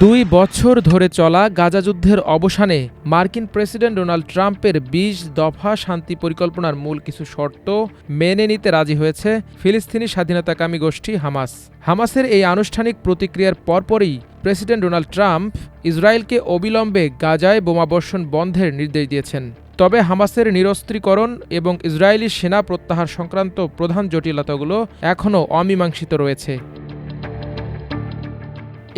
২ বছর ধরে চলা গাজা যুদ্ধের অবসানে মার্কিন প্রেসিডেন্ট ডোনাল্ড ট্রাম্পের ২০ দফা শান্তি পরিকল্পনার মূল কিছু শর্ত মেনে নিতে রাজি হয়েছে ফিলিস্তিনি স্বাধীনতাকামী গোষ্ঠী হামাস। হামাসের এই আনুষ্ঠানিক প্রতিক্রিয়ার পরপরই প্রেসিডেন্ট ডোনাল্ড ট্রাম্প ইসরায়েলকে অবিলম্বে গাজায় বোমাবর্ষণ বন্ধের নির্দেশ দিয়েছেন। তবে হামাসের নিরস্ত্রীকরণ এবং ইসরায়েলি সেনা প্রত্যাহার সংক্রান্ত প্রধান জটিলতাগুলো এখনও অমীমাংসিত রয়েছে।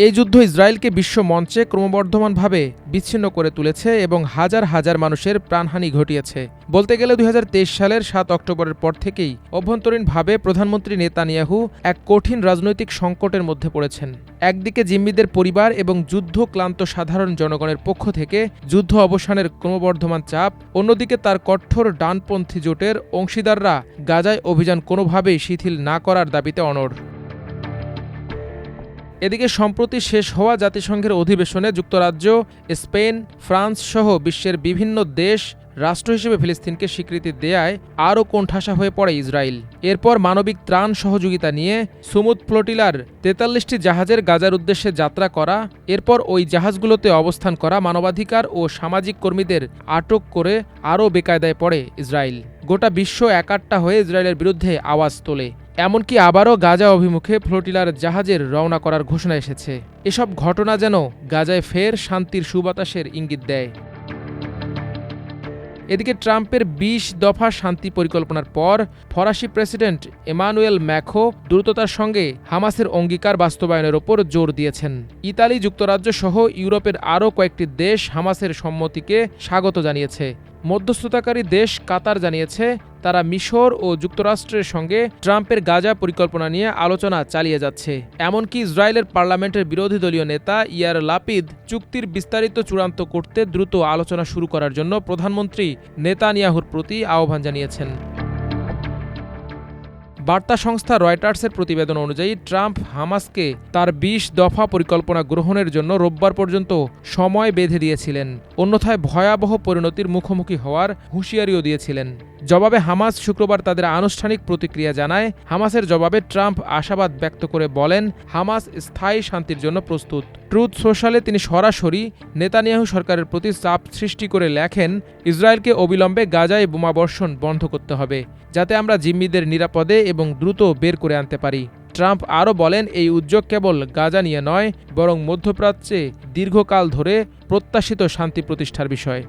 এই যুদ্ধ ইসরায়েলকে বিশ্ব মঞ্চে ক্রমবর্ধমানভাবে বিচ্ছিন্ন করে তুলেছে এবং হাজার হাজার মানুষের প্রাণহানি ঘটিয়েছে। বলতে গেলে ২০২৩ সালের ৭ অক্টোবরের পর থেকেই অভ্যন্তরীণভাবে প্রধানমন্ত্রী নেতানিয়াহু এক কঠিন রাজনৈতিক সংকটের মধ্যে পড়েছেন। একদিকে জিম্মিদের পরিবার এবং যুদ্ধক্লান্ত সাধারণ জনগণের পক্ষ থেকে যুদ্ধ অবসানের ক্রমবর্ধমান চাপ, অন্যদিকে তার কঠোর ডানপন্থী জোটের অংশীদাররা গাজায় অভিযান কোনোভাবেই শিথিল না করার দাবিতে অনড়। এদিকে সম্প্রতি শেষ হওয়া জাতিসংঘের অধিবেশনে যুক্তরাজ্য, স্পেন, ফ্রান্স সহ বিশ্বের বিভিন্ন দেশ রাষ্ট্র হিসেবে ফিলিস্তিনকে স্বীকৃতি দেয়ায় আরও কোণঠাসা হয়ে পড়ে ইসরায়েল। এরপর মানবিক ত্রাণ সহযোগিতা নিয়ে সুমুদ ফ্লোটিলার ৪৩টি জাহাজের গাজার উদ্দেশ্যে যাত্রা করা, এরপর ওই জাহাজগুলোতে অবস্থান করা মানবাধিকার ও সামাজিক কর্মীদের আটক করে আরও বেকায়দায় পড়ে ইসরায়েল। গোটা বিশ্ব একাট্টা হয়ে ইসরায়েলের বিরুদ্ধে আওয়াজ তোলে। এমনকি আবারও গাজা অভিমুখে ফ্লোটিলার জাহাজের রওনা করার ঘোষণা এসেছে। এসব ঘটনা যেন গাজায় ফের শান্তির সুবাতাসের ইঙ্গিত দেয়। এদিকে ট্রাম্পের ২০ দফা শান্তি পরিকল্পনার পর ফরাসি প্রেসিডেন্ট এমানুয়েল ম্যাখো দ্রুততার সঙ্গে হামাসের অঙ্গীকার বাস্তবায়নের ওপর জোর দিয়েছেন। ইতালি, যুক্তরাজ্য সহ ইউরোপের আরও কয়েকটি দেশ হামাসের সম্মতিকে স্বাগত জানিয়েছে। মধ্যস্থতাকারী দেশ কাতার জানিয়েছে তারা মিশর ও যুক্তরাষ্ট্রের সঙ্গে ট্রাম্পের গাজা পরিকল্পনা নিয়ে আলোচনা চালিয়ে যাচ্ছে। এমনকি ইসরায়েলের পার্লামেন্টের বিরোধী দলীয় নেতা ইয়ার লাপিদ চুক্তির বিস্তারিত চূড়ান্ত করতে দ্রুত আলোচনা শুরু করার জন্য প্রধানমন্ত্রী নেতানিয়াহুর প্রতি আহ্বান জানিয়েছেন। বার্তা সংস্থা রয়টার্সের প্রতিবেদন অনুযায়ী ট্রাম্প হামাসকে তার ২০ দফা পরিকল্পনা গ্রহণের জন্য রোববার পর্যন্ত সময় বেঁধে দিয়েছিলেন। অন্যথায় ভয়াবহ পরিণতির মুখোমুখি হওয়ার হুঁশিয়ারিও দিয়েছিলেন। জবাবে হামাস শুক্রবার তাদের আনুষ্ঠানিক প্রতিক্রিয়া জানায়। হামাসের জবাবে ট্রাম্প আশাবাদ ব্যক্ত করে বলেন, হামাস স্থায়ী শান্তির জন্য প্রস্তুত। ট্রুথ সোশ্যালে তিনি সরাসরি নেতানিয়াহু সরকারের প্রতি চাপ সৃষ্টি করে লেখেন, ইসরায়েলকে অবিলম্বে গাজায় বোমাবর্ষণ বন্ধ করতে হবে, যাতে আমরা জিম্মিদের নিরাপদে এবং দ্রুত বের করে আনতে পারি। ট্রাম্প আরও বলেন, এই উদ্যোগ কেবল গাজা নিয়ে নয়, বরং মধ্যপ্রাচ্যে দীর্ঘকাল ধরে প্রত্যাশিত শান্তি প্রতিষ্ঠার বিষয়।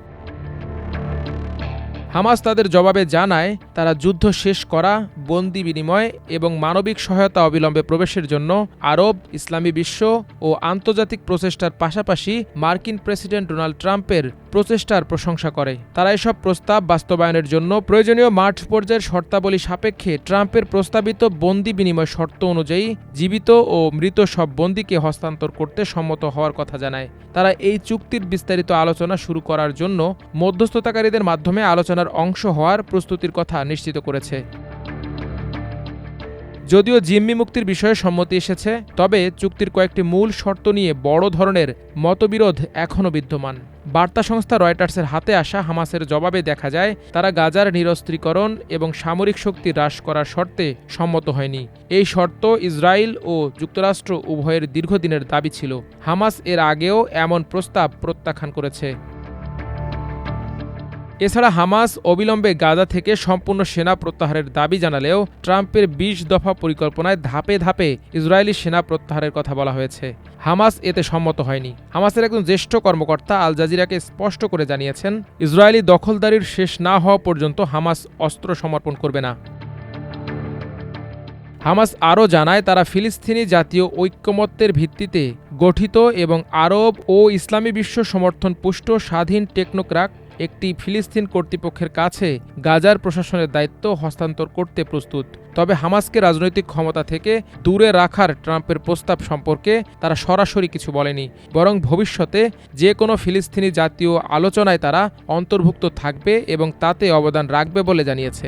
হামাস তাদের জবাবে জানায় তারা যুদ্ধ শেষ করা, বন্দি বিনিময় এবং মানবিক সহায়তা অবিলম্বে প্রবেশের জন্য আরব, ইসলামী বিশ্ব ও আন্তর্জাতিক প্রচেষ্টার পাশাপাশি মার্কিন প্রেসিডেন্ট ডোনাল্ড ট্রাম্পের প্রচেষ্টার প্রশংসা করে। তারা এসব প্রস্তাব বাস্তবায়নের জন্য প্রয়োজনীয় মাঠ পর্যায়ের শর্তাবলী সাপেক্ষে ট্রাম্পের প্রস্তাবিত বন্দি বিনিময় শর্ত অনুযায়ী জীবিত ও মৃত সব বন্দীকে হস্তান্তর করতে সম্মত হওয়ার কথা জানায়। তারা এই চুক্তির বিস্তারিত আলোচনা শুরু করার জন্য মধ্যস্থতাকারীদের মাধ্যমে আলোচনার অংশ হওয়ার প্রস্তুতির কথা নিশ্চিত করেছে। যদিও জিম্মি মুক্তির বিষয়ে সম্মতি এসেছে, তবে চুক্তির কয়েকটি মূল শর্ত নিয়ে বড় ধরনের মতবিরোধ এখনও বিদ্যমান। বার্তা সংস্থা রয়টার্সের হাতে আসা হামাসের জবাবে দেখা যায় তারা গাজার নিরস্ত্রীকরণ এবং সামরিক শক্তি হ্রাস করার শর্তে সম্মত হয়নি। এই শর্ত ইসরায়েল ও যুক্তরাষ্ট্র উভয়ের দীর্ঘদিনের দাবি ছিল। হামাস এর আগেও এমন প্রস্তাব প্রত্যাখ্যান করেছে। এছাড়া হামাস অবিলম্বে গাজা থেকে সম্পূর্ণ সেনা প্রত্যাহারের দাবি জানালেও ট্রাম্পের ২০ দফা পরিকল্পনায় ধাপে ধাপে ইসরায়েলি সেনা প্রত্যাহারের কথা বলা হয়েছে। হামাস এতে সম্মত হয়নি। হামাসের একজন জ্যেষ্ঠ কর্মকর্তা আল জাজিরাকে স্পষ্ট করে জানিয়েছেন, ইসরায়েলি দখলদারির শেষ না হওয়া পর্যন্ত হামাস অস্ত্র সমর্পণ করবে না। হামাস আরও জানায় তারা ফিলিস্তিনি জাতীয় ঐক্যমত্যের ভিত্তিতে গঠিত এবং আরব ও ইসলামী বিশ্ব সমর্থন পুষ্ট স্বাধীন টেকনোক্র্যাট একটি ফিলিস্তিন কর্তৃপক্ষের কাছে গাজার প্রশাসনের দায়িত্ব হস্তান্তর করতে প্রস্তুত। তবে হামাসকে রাজনৈতিক ক্ষমতা থেকে দূরে রাখার ট্রাম্পের প্রস্তাব সম্পর্কে তারা সরাসরি কিছু বলেনি, বরং ভবিষ্যতে যে কোনো ফিলিস্তিনি জাতীয় আলোচনায় তারা অন্তর্ভুক্ত থাকবে এবং তাতে অবদান রাখবে বলে জানিয়েছে।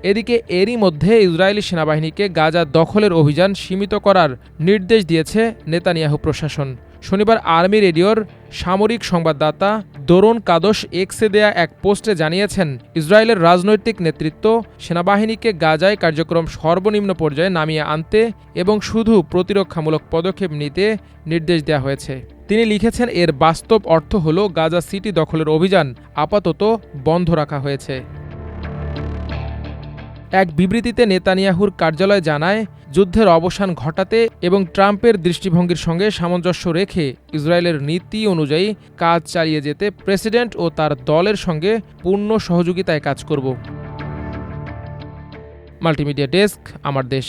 এদিকে এরই মধ্যে ইসরায়েলি সেনাবাহিনীকে গাজা দখলের অভিযান সীমিত করার নির্দেশ দিয়েছে নেতানিয়াহু প্রশাসন। শনিবার আর্মি রেডিওর সামরিক সংবাদদাতা দোরন কাদোশ এক্সে দেয়া এক পোস্টে জানিয়েছেন, ইসরায়েলের রাজনৈতিক নেতৃত্ব সেনাবাহিনীকে গাজায় কার্যক্রম সর্বনিম্ন পর্যায়ে নামিয়ে আনতে এবং শুধু প্রতিরক্ষামূলক পদক্ষেপ নিতে নির্দেশ দেওয়া হয়েছে। তিনি লিখেছেন, এর বাস্তব অর্থ হল গাজা সিটি দখলের অভিযান আপাতত বন্ধ রাখা হয়েছে। এক বিবৃতিতে নেতানিয়াহুর কার্যালয় জানায়, যুদ্ধের অবসান ঘটাতে এবং ট্রাম্পের দৃষ্টিভঙ্গির সঙ্গে সামঞ্জস্য রেখে ইসরায়েলের নীতি অনুযায়ী কাজ চালিয়ে যেতে প্রেসিডেন্ট ও তার দলের সঙ্গে পূর্ণ সহযোগিতায় কাজ করব। মাল্টিমিডিয়া ডেস্ক, আমার দেশ।